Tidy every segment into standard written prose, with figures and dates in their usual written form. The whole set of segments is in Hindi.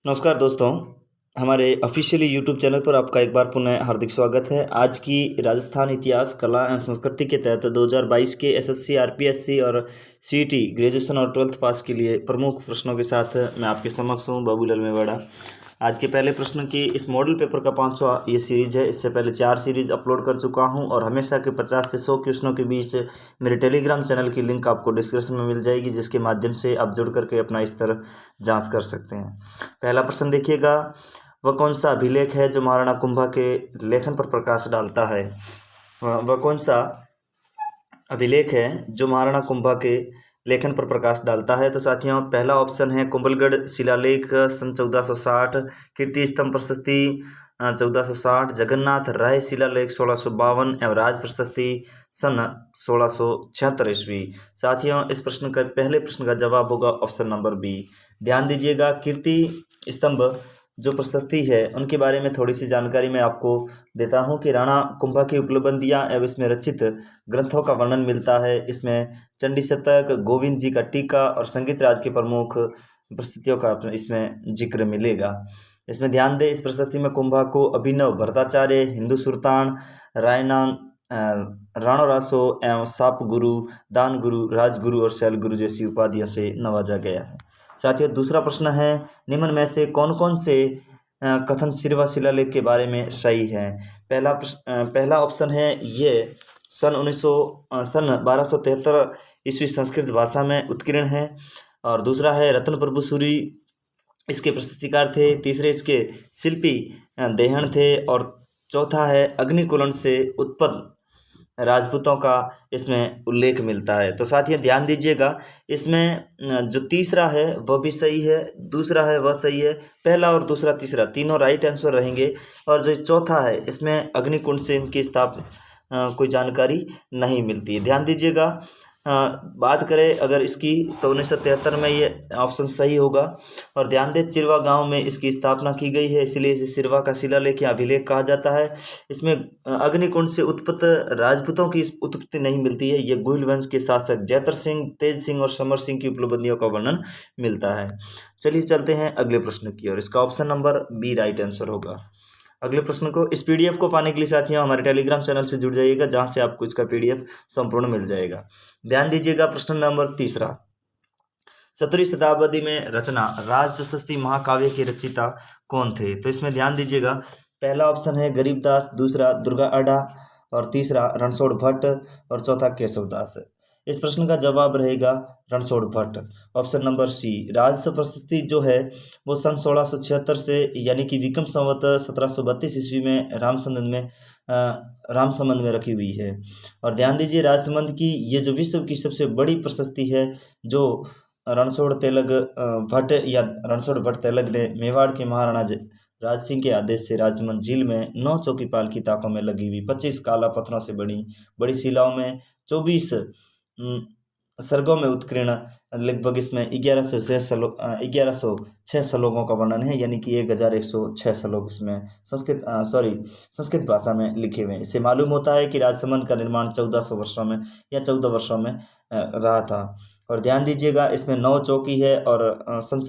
नमस्कार दोस्तों, हमारे ऑफ़िशियली यूट्यूब चैनल पर आपका एक बार पुनः हार्दिक स्वागत है। आज की राजस्थान इतिहास, कला एवं संस्कृति के तहत 2022 के एसएससी, आरपीएससी और सीईटी ग्रेजुएशन और 12th पास के लिए प्रमुख प्रश्नों के साथ मैं आपके समक्ष हूँ, बाबूलाल मेवाड़ा। आज के पहले प्रश्न की इस मॉडल पेपर का 5वां ये सीरीज है। इससे पहले 4 सीरीज अपलोड कर चुका हूँ और हमेशा के 50 से 100 क्वेश्चनों के बीच मेरे टेलीग्राम चैनल की लिंक आपको डिस्क्रिप्शन में मिल जाएगी, जिसके माध्यम से आप जुड़ करके अपना स्तर जांच कर सकते हैं। पहला प्रश्न देखिएगा, वह कौन सा अभिलेख है जो महाराणा कुंभा के लेखन पर प्रकाश डालता है? वह कौन सा अभिलेख है जो महाराणा कुंभा के लेखन पर प्रकाश डालता है? तो साथियों, पहला ऑप्शन है कुंभलगढ़ शिलालेख सन 1460, कीर्ति स्तंभ प्रशस्ति 1460, जगन्नाथ राय शिलालेख 1652 एवं राज प्रशस्ति सन 1676 ईस्वी। साथियों, इस प्रश्न का पहले प्रश्न का जवाब होगा ऑप्शन नंबर बी। ध्यान दीजिएगा, कीर्ति स्तंभ जो प्रशस्ति है उनके बारे में थोड़ी सी जानकारी मैं आपको देता हूं कि राणा कुंभा की उपलब्धियां एवं इसमें रचित ग्रंथों का वर्णन मिलता है। इसमें चंडी शतक, गोविंद जी का टीका और संगीत राज के प्रमुख प्रस्तुतियों का इसमें जिक्र मिलेगा। इसमें ध्यान दें, इस प्रशस्ति में कुंभा को अभिनव भट्टाचार्य, हिंदू सुल्तान, रायनान, राणोरासो एवं साप गुरु, दान गुरु, राजगुरु और शैल गुरु जैसी उपाधियों से नवाजा गया है। साथियों, दूसरा प्रश्न है, निम्न में से कौन कौन से कथन सिरवा शिलालेख के बारे में सही है? पहला ऑप्शन है ये सन 1273 ईस्वी संस्कृत भाषा में उत्कीर्ण है। और दूसरा है रत्न प्रभु सूरी इसके प्रस्तुतिकार थे। तीसरे इसके शिल्पी देहन थे। और चौथा है अग्निकुलन से उत्पन्न राजपूतों का इसमें उल्लेख मिलता है। तो साथियों, ध्यान दीजिएगा, इसमें जो तीसरा है वह भी सही है, दूसरा है वह सही है, पहला और दूसरा तीसरा तीनों राइट आंसर रहेंगे। और जो चौथा है इसमें अग्निकुंड से इनकी कोई जानकारी नहीं मिलती है। ध्यान दीजिएगा, बात करें अगर इसकी तो 1973 में ये ऑप्शन सही होगा। और ध्यान दें, चिरवा गांव में इसकी स्थापना की गई है, इसलिए इसे सिरवा का शिलालेख या अभिलेख कहा जाता है। इसमें अग्निकुंड से उत्पन्न राजपूतों की उत्पत्ति नहीं मिलती है। ये गुहिल वंश के शासक जैतर सिंह, तेज सिंह और समर सिंह की उपलब्धियों का वर्णन मिलता है। चलिए चलते हैं अगले प्रश्न की ओर। इसका option number B right answer होगा। अगले प्रश्न को, इस पीडीएफ को पाने के लिए साथियों हमारे टेलीग्राम चैनल से जुड़ जाइएगा, जहां से आपको इसका पीडीएफ संपूर्ण मिल जाएगा। ध्यान दीजिएगा, प्रश्न नंबर तीसरा, 17वीं शताब्दी में रचना राज प्रशस्ति महाकाव्य के रचयिता कौन थे? तो इसमें ध्यान दीजिएगा, पहला ऑप्शन है गरीबदास, दूसरा दुर्गा अडा और तीसरा रणछोड़ भट्ट और चौथा केशवदास। इस प्रश्न का जवाब रहेगा Ranchhod Bhatt, option number C. Raj Prashasti जो है वो सन 1676 से यानी कि विक्रम संवत 1732 ईस्वी में रामसमंद में रखी हुई है। और ध्यान दीजिए, राजसमंद की ये जो विश्व की सबसे बड़ी प्रशस्ति है, जो रणछोड़ तेलग भट्ट या रणछोड़ भट्ट तेलग ने मेवाड़ के महाराणा राज सिंह के आदेश से राजसमंद झील में 9 चौकीपाल की ताकों में लगी हुई 25 काला पत्थरों से बड़ी बड़ी शिलाओं में 24 सर्गों में उत्कीर्ण लगभग इसमें 1106 श्लोकों का वर्णन है, यानी कि 1106 श्लोक इसमें संस्कृत भाषा में लिखे हुए हैं। इससे मालूम होता है कि राजसमंद का निर्माण 1400 वर्षों में या 14 वर्षों में रहा था। और ध्यान दीजिएगा, इसमें 9 चौकी है और सन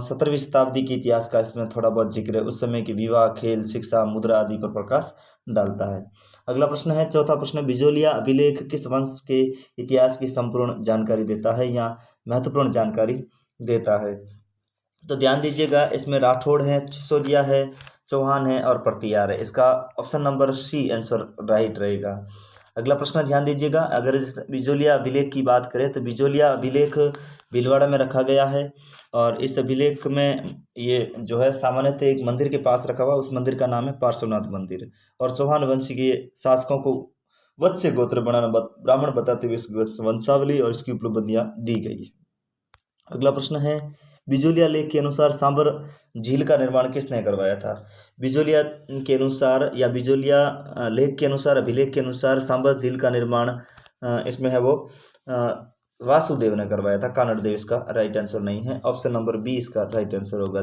17वीं शताब्दी के इतिहास का इसमें थोड़ा बहुत जिक्र है। उस समय के विवाह, खेल, शिक्षा, मुद्रा आदि पर प्रकाश डालता है। अगला प्रश्न है, चौथा प्रश्न, बिजोलिया अभिलेख किस वंश के इतिहास की संपूर्ण जानकारी देता है या महत्वपूर्ण जानकारी देता है? तो ध्यान दीजिएगा, इसमें राठौड़ है, सिसोदिया है, चौहान है और प्रतिहार है। इसका option number C answer right रहेगा। अगला प्रश्न ध्यान दीजिएगा, अगर इस बिजोलिया अभिलेख की बात करें तो बिजोलिया अभिलेख भीलवाड़ा में रखा गया है। और इस अभिलेख में ये जो है सामान्यतः एक मंदिर के पास रखा हुआ, उस मंदिर का नाम है पार्श्वनाथ मंदिर। और चौहान वंश के शासकों को वत्स्य गोत्र ब्राह्मण बताते हुए इस वंशावली और इसकी उपलब्धियां दी गई है। अगला प्रश्न है, बिजोलिया लेख के अनुसार सांबर झील का निर्माण किसने करवाया था? बिजोलिया के अनुसार या बिजोलिया लेख के अनुसार, अभिलेख के अनुसार सांबर झील का निर्माण इसमें है वो वासुदेव ने करवाया था, कानड़देव इसका राइट आंसर नहीं है। ऑप्शन नंबर बी इसका राइट आंसर होगा।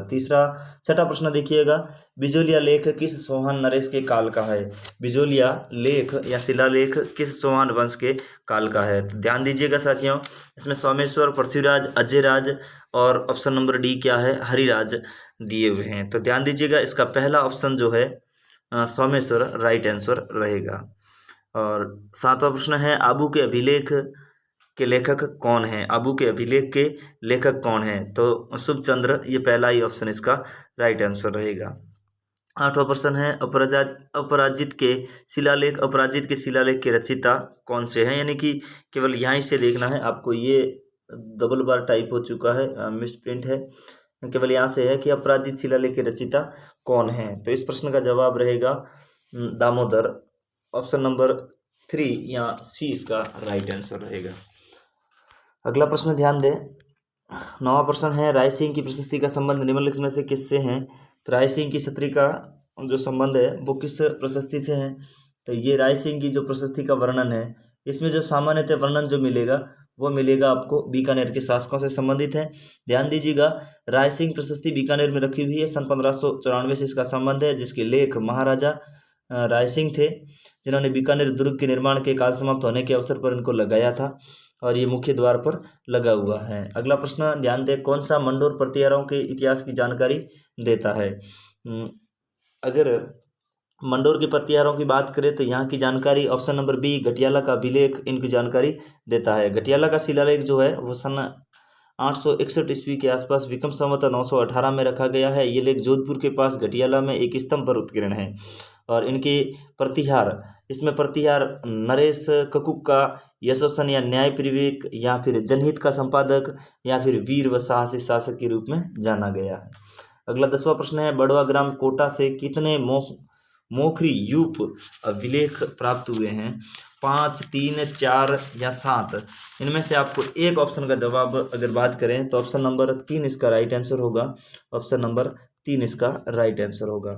छठा प्रश्न देखिएगा, बिजोलिया लेख किस सोहान नरेश के काल का है? बिजोलिया लेख या शिलालेख किस सोहान वंश के काल का है? तो ध्यान दीजिएगा साथियों, इसमें सोमेश्वर, पृथ्वीराज, अजयराज और ऑप्शन नंबर डी क्या है, हरिराज दिए हुए हैं। तो ध्यान दीजिएगा, इसका पहला ऑप्शन जो है सोमेश्वर राइट आंसर रहेगा। और सातवां प्रश्न है, आबू के अभिलेख के लेखक कौन हैं? आबू के अभिलेख के लेखक कौन हैं? तो शुभ चंद्र, ये पहला ही ऑप्शन इसका राइट आंसर रहेगा। आठवां प्रश्न है, अपराजित के शिलालेख के रचयिता कौन से हैं? यानी कि केवल यहीं से देखना है आपको, ये डबल बार टाइप हो चुका है, मिस प्रिंट है, केवल यहाँ से है कि अपराजित शिलालेख के रचयिता कौन है। तो इस प्रश्न का जवाब रहेगा दामोदर। ऑप्शन नंबर 3 या सी इसका राइट आंसर रहेगा। अगला प्रश्न ध्यान दें, 9वां प्रश्न है, राय सिंह की प्रशस्ति का संबंध निम्नलिखित में से किससे है? तो राय सिंह की छतरी का जो संबंध है वो किस प्रशस्ति से है? तो ये राय सिंह की जो प्रशस्ति का वर्णन है, इसमें जो सामान्यतः वर्णन जो मिलेगा वो मिलेगा आपको बीकानेर के शासकों से संबंधित है। ध्यान दीजिएगा, राय सिंह प्रशस्ति बीकानेर में रखी हुई है, सन 1594 से इसका संबंध है, जिसके लेख महाराजा राय सिंह थे, जिन्होंने बीकानेर दुर्ग के निर्माण के काल समाप्त होने के अवसर पर इनको लगाया था, और ये मुख्य द्वार पर लगा हुआ है। अगला प्रश्न ध्यान दें, कौन सा मंडोर प्रतिहारों के इतिहास की जानकारी देता है? अगर मंडोर के प्रतिहारों की बात करें तो यहाँ की जानकारी ऑप्शन नंबर बी, घटियाला का अभिलेख इनकी जानकारी देता है। घटियाला का शिलालेख जो है वो सन 861 ईस्वी के आसपास विक्रम संवत 918 में रखा गया है। ये लेख जोधपुर के पास घटियाला में एक स्तंभ पर उत्कीर्ण है, और इनके प्रतिहार, इसमें प्रतिहार नरेश ककुक का यशोसन या न्याय परिवेक या फिर जनहित का संपादक या फिर वीर व साहसी शासक के रूप में जाना गया है। अगला 10वां प्रश्न है, बड़वा ग्राम कोटा से कितने मोखरी यूप अभिलेख प्राप्त हुए हैं? 5, 3, 4 या 7? इनमें से आपको एक ऑप्शन का जवाब अगर बात करें तो ऑप्शन नंबर 3 इसका राइट आंसर होगा। ऑप्शन नंबर 3 इसका राइट आंसर होगा।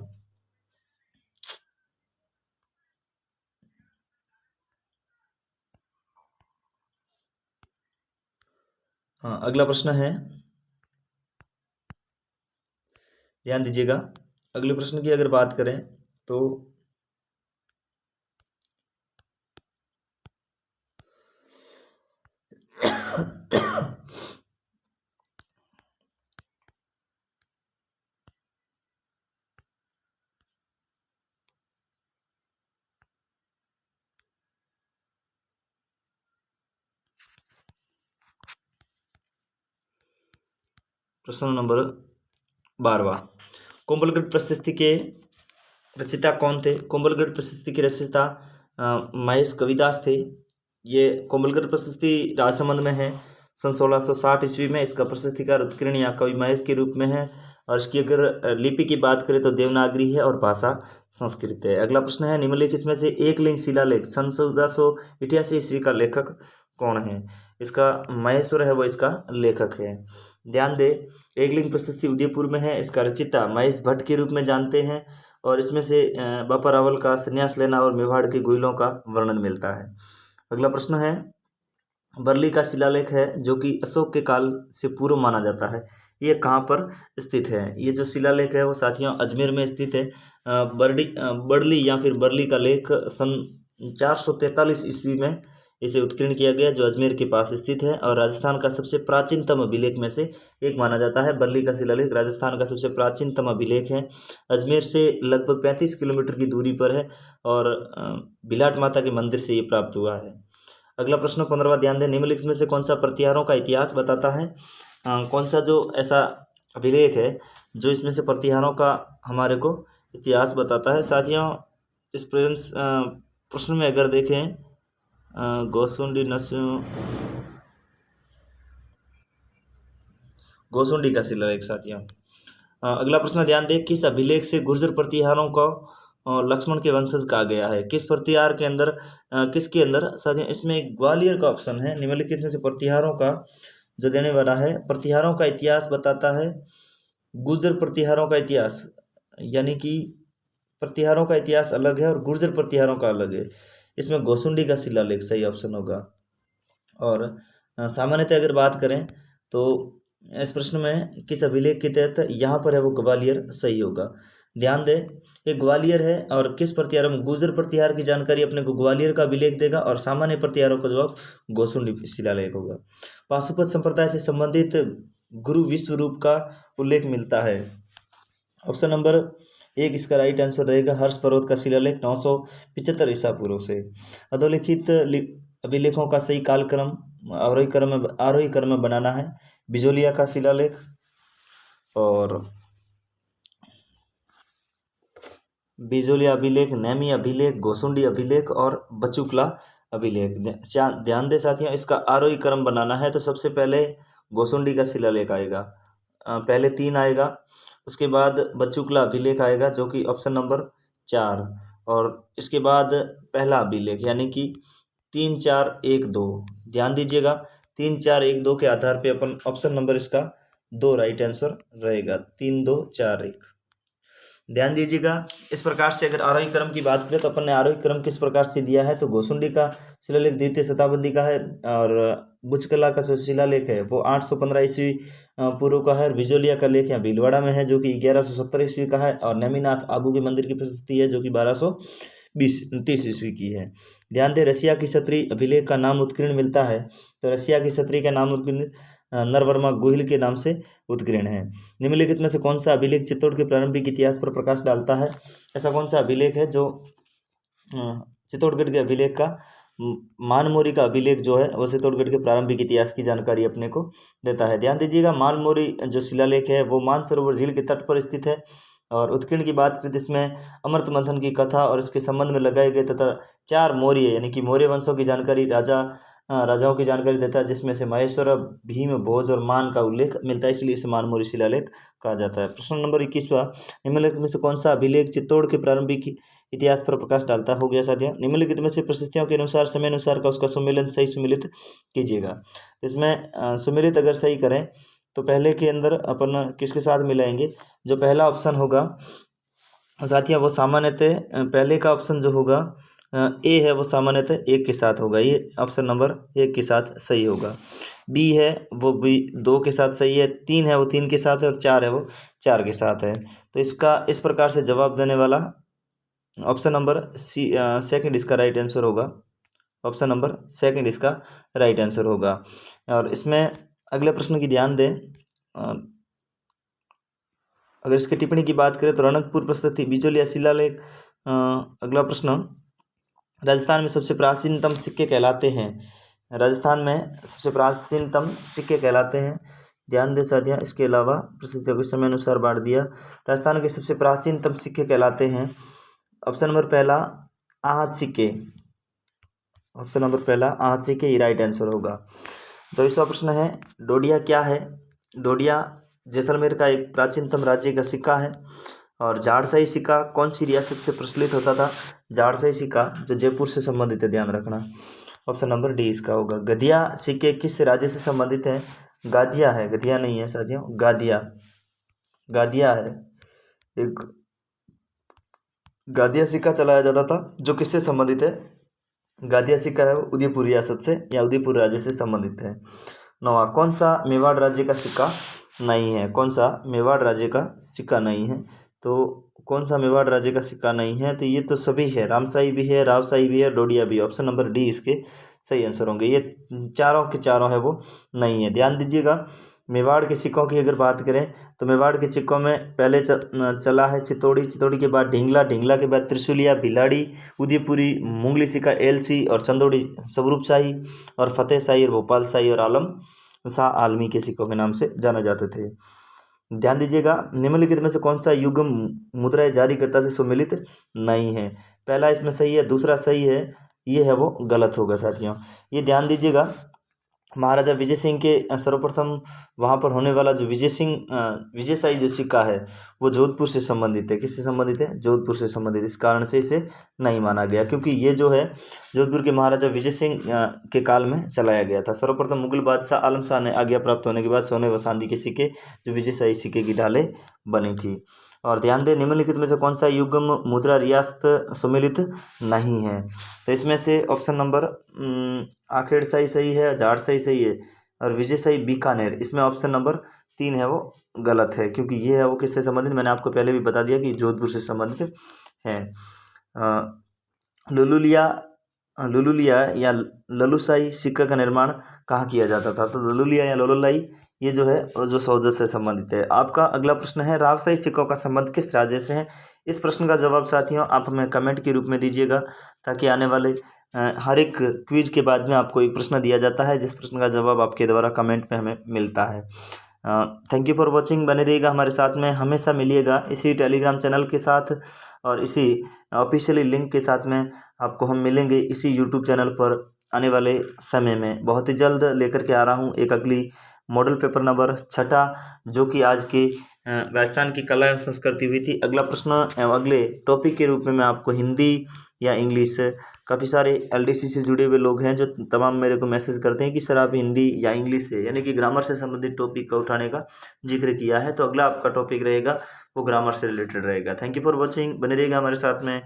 हाँ, अगला प्रश्न है, ध्यान दीजिएगा, अगले प्रश्न की अगर बात करें तो प्रश्न नंबर 12वां, कोंबलगढ़ प्रशस्ति के रचयिता कौन थे? कोंबलगढ़ प्रशस्ति के रचयिता महेश कविदास थे। ये कोंबलगढ़ प्रशस्ति राजसमंद में है, सन 1660 ईस्वी में इसका प्रशस्तिकार उत्कीर्ण या कवि महेश के रूप में है, और इसकी अगर लिपि की बात करें तो देवनागरी है और भाषा संस्कृत है। अगला प्रश्न है, निम्नलिखित में से एक लिंग शिलालेख सन 1488 ईस्वी का लेखक कौन है? इसका महेश्वर है वो इसका लेखक है। ध्यान दे, एकलिंग प्रशस्ति उदयपुर में है, इसका रचयिता महेश भट्ट के रूप में जानते हैं, और इसमें से बापा रावल का संन्यास लेना और मेवाड़ के गुइलों का वर्णन मिलता है। अगला प्रश्न है, बरली का शिलालेख है जो कि अशोक के काल से पूर्व माना जाता है, ये कहाँ पर स्थित है? ये जो शिलालेख है वो साथियों अजमेर में स्थित है। बरली या फिर बरली का लेख सन 443 ईस्वी में इसे उत्कीर्ण किया गया, जो अजमेर के पास स्थित है, और राजस्थान का सबसे प्राचीनतम अभिलेख में से एक माना जाता है। बरली का शिलालेख राजस्थान का सबसे प्राचीनतम अभिलेख है, अजमेर से लगभग 35 किलोमीटर की दूरी पर है, और बिलाट माता के मंदिर से ये प्राप्त हुआ है। अगला प्रश्न 15वां ध्यान दें, निम्नलिखित में से कौन सा प्रतिहारों का इतिहास बताता है? कौन सा जो ऐसा अभिलेख है जो इसमें से प्रतिहारों का हमारे को इतिहास बताता है? साथियों, इस प्रश्न में अगर देखें गोसुंडी का शिलालेख साथियों। अगला प्रश्न ध्यान दें, किस अभिलेख से गुर्जर प्रतिहारों को लक्ष्मण के वंशज कहा गया है? किस प्रतिहार के अंदर, किसके अंदर? साथियों, इसमें एक ग्वालियर का ऑप्शन है। निम्नलिखित में से प्रतिहारों का जो देने वाला है, प्रतिहारों का इतिहास बताता है गुर्जर प्रतिहारों का इतिहास, यानी कि प्रतिहारों का इतिहास अलग है और गुर्जर प्रतिहारों का अलग है। इसमें गोसुंडी का शिलालेख सही ऑप्शन होगा। और सामान्यतः अगर बात करें तो इस प्रश्न में किस अभिलेख के तहत यहाँ पर है वो ग्वालियर सही होगा। ध्यान दें, ये ग्वालियर है और किस प्रतिहारों में गुर्जर प्रतिहार की जानकारी अपने को ग्वालियर का अभिलेख देगा और सामान्य प्रतिहारों का जवाब गोसुंडी शिलालेख होगा। पाशुपत संप्रदाय से संबंधित गुरु विश्व रूप का उल्लेख मिलता है। ऑप्शन नंबर 1 इसका राइट आंसर रहेगा। हर्ष पर्वत का शिलालेख 975 ईसा पूर्व से। अधोलिखित अभिलेखों का सही कालक्रम आरोही क्रम में बनाना है। बिजोलिया का शिलालेख और बिजोलिया अभिलेख, नेमी अभिलेख, गोसुंडी अभिलेख और बचुकला अभिलेख। ध्यान दे साथियों, इसका आरोही क्रम बनाना है तो सबसे पहले गोसुंडी का शिलालेख आएगा, पहले 3 आएगा, उसके बाद बचुकला अभिलेख आएगा जो कि ऑप्शन नंबर 4, और इसके बाद पहला अभिलेख यानी कि 3, 4, 1, 2। ध्यान दीजिएगा, 3, 4, 1, 2 के आधार पे अपन ऑप्शन नंबर इसका 2 राइट आंसर रहेगा। 3, 2, 4, 1। ध्यान दीजिएगा, इस प्रकार से अगर आरोही क्रम की बात करें तो अपन ने आरोही क्रम किस प्रकार से दिया है तो गोसुंडी का शिलालेख द्वितीय शताब्दी का है और बुचकला का जो शिलालेख है वो 815 ईस्वी पूर्व का है। और बिजोलिया का लेख यहाँ भीलवाड़ा में है जो कि 1170 ईस्वी का है। और नेमिनाथ आबू के मंदिर की प्रशस्ति है जो कि 1230 ईस्वी की है। ध्यान दें, रसिया की क्षत्रिय अभिलेख का नाम उत्कीर्ण मिलता है तो रसिया की क्षत्रिय का नाम उत्कीर्ण नरवर्मा गोहिल के नाम से उत्कीर्ण है। निम्नलिखित में से कौन सा अभिलेख चित्तौड़ के प्रारंभिक इतिहास पर प्रकाश डालता है? ऐसा कौन सा अभिलेख है जो चित्तौड़गढ़ के अभिलेख का मानमोरी का अभिलेख जो है वो चित्तौड़गढ़ के प्रारंभिक इतिहास की जानकारी अपने को देता है। ध्यान दीजिएगा, मानमोरी जो शिलालेख है वो मानसरोवर झील के तट पर स्थित है। और उत्कीर्ण की बात करें तो इसमें अमृत मंथन की कथा और इसके संबंध में लगाए गए तथा 4 मौर्य यानी कि मौर्य वंशों की जानकारी राजाओं की जानकारी देता है, जिसमें से महेश्वर, भीम, भोज और मान का उल्लेख मिलता है, इसलिए इसे मानमोरी शिलालेख कहा जाता है। प्रश्न नंबर 21वां, निम्नलिखित में से कौन सा अभिलेख चित्तौड़ के प्रारंभिक इतिहास पर प्रकाश डालता हो गया साथियों? निम्नलिखित में से प्रशस्तियों के अनुसार समय अनुसार का उसका सुमेलन सही सुमिलित कीजिएगा। इसमें सुमिलित अगर सही करें तो पहले के अंदर अपन किसके साथ मिलाएंगे? जो पहला ऑप्शन होगा साथियों वो सामान्यतः पहले का ऑप्शन जो होगा ए है वो सामान्यतः 1 के साथ होगा, ये ऑप्शन नंबर 1 के साथ सही होगा। बी है वो बी 2 के साथ सही है, 3 है वो 3 के साथ है और 4 है वो 4 के साथ है। तो इसका इस प्रकार से जवाब देने वाला ऑप्शन नंबर सी सेकंड इसका राइट आंसर होगा। ऑप्शन नंबर सेकंड इसका राइट आंसर होगा। और इसमें अगले प्रश्न की ध्यान दें, अगर इसकी टिप्पणी की बात करें तो रणकपुर प्रस्तुति बिजोलिया शिलालेख। अगला प्रश्न, राजस्थान में सबसे प्राचीनतम सिक्के कहलाते हैं। राजस्थान में सबसे प्राचीनतम सिक्के कहलाते हैं। ध्यान दें साथियों, इसके अलावा प्रसिद्धियों के समय अनुसार बांट दिया। राजस्थान के सबसे प्राचीनतम सिक्के कहलाते हैं ऑप्शन नंबर पहला आहत सिक्के। ऑप्शन नंबर पहला आहत सिक्के ही राइट आंसर होगा। 22वां प्रश्न है, डोडिया क्या है? डोडिया जैसलमेर का एक प्राचीनतम राज्य का सिक्का है। और जाड़शाही सिक्का कौन सी रियासत से प्रचलित होता था? जाड़शाही सिक्का जो जयपुर से संबंधित है, ध्यान रखना। ऑप्शन नंबर डी इसका होगा। गधिया सिक्के किस राज्य से संबंधित है? गादिया है, गधिया नहीं है साथियों, गादिया गादिया है। एक गादिया सिक्का चलाया जाता था जो किससे संबंधित है? गादिया सिक्का है वो उदयपुर रियासत से या उदयपुर राज्य से संबंधित है। 9वां, कौन सा मेवाड़ राज्य का सिक्का नहीं है? कौन सा मेवाड़ राज्य का सिक्का नहीं है? तो कौन सा मेवाड़ राज्य का सिक्का नहीं है? तो ये तो सभी है, रामशाही भी है, रावशाही भी है, डोडिया भी है। ऑप्शन नंबर डी इसके सही आंसर होंगे। ये चारों के चारों है वो नहीं है। ध्यान दीजिएगा, मेवाड़ के सिक्कों की अगर बात करें तो मेवाड़ के सिक्कों में पहले चला है चित्तौड़ी, चित्तौड़ी के बाद ढींगला, ढींगला के बाद त्रिशूलिया, भिलाड़ी, उदयपुरी, मुंगली सिक्का, एलसी और चंदौड़ी स्वरूप शाही और फतेह शाही और भोपाल शाही और आलम शाह आलमी के सिक्कों के नाम से जाने जाते थे। ध्यान दीजिएगा, निम्नलिखित में से कौन सा युग्म मुद्राएं जारीकर्ता से सुमेलित नहीं है? पहला इसमें सही है, दूसरा सही है, ये है वो गलत होगा साथियों। ये ध्यान दीजिएगा, महाराजा विजय सिंह के सर्वप्रथम वहाँ पर होने वाला जो विजयशाही जो सिक्का है वो जोधपुर से संबंधित है। किससे संबंधित है? जोधपुर से संबंधित। इस कारण से इसे नहीं माना गया क्योंकि ये जो है जोधपुर के महाराजा विजय सिंह के काल में चलाया गया था। सर्वप्रथम मुगल बादशाह आलम शाह ने आज्ञा प्राप्त होने के बाद सोने व चांदी के सिक्के जो विजयशाही सिक्के की ढालें बनी थी। और ध्यान दें, निम्नलिखित में से कौन सा युग्म मुद्रा रियासत सम्मिलित नहीं है? तो इसमें से ऑप्शन नंबर आखेड़ सही है, जाट सही है, और विजयशाही बीकानेर, इसमें ऑप्शन नंबर 3 है वो गलत है, क्योंकि ये है वो किससे संबंधित, मैंने आपको पहले भी बता दिया कि जोधपुर से संबंधित है। लुलुलिया लुलुलिया या ललुशाही सिक्का का निर्माण कहाँ किया जाता था? तो लुलुलिया या लुलुलाई ये जो है जो सौदे से संबंधित है। आपका अगला प्रश्न है, राजशाही सिक्कों का संबंध किस राज्य से है? इस प्रश्न का जवाब साथियों आप हमें कमेंट के रूप में दीजिएगा, ताकि आने वाले हर एक क्विज के बाद में आपको एक प्रश्न दिया जाता है, जिस प्रश्न का जवाब आपके द्वारा कमेंट में हमें मिलता है। Thank you for watching. बने रहिएगा हमारे साथ में, हमेशा मिलिएगा इसी टेलीग्राम चैनल के साथ और इसी ऑफिशियली लिंक के साथ में। आपको हम मिलेंगे इसी यूट्यूब चैनल पर आने वाले समय में। बहुत ही जल्द लेकर के आ रहा हूँ एक अगली मॉडल पेपर नंबर 6, जो कि आज की राजस्थान की कला एवं संस्कृति हुई थी। अगला प्रश्न एवं अगले टॉपिक के रूप में मैं आपको हिंदी या इंग्लिश, काफ़ी सारे एलडीसी से जुड़े हुए लोग हैं जो तमाम मेरे को मैसेज करते हैं कि सर आप हिंदी या इंग्लिश से यानी कि ग्रामर से संबंधित टॉपिक का उठाने का जिक्र किया है, तो अगला आपका टॉपिक रहेगा वो ग्रामर से रिलेटेड रहेगा। थैंक यू फॉर वॉचिंग, बने रहिएगा हमारे साथ में।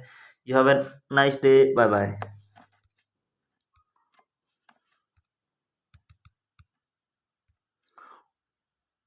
You have a nice day, bye bye.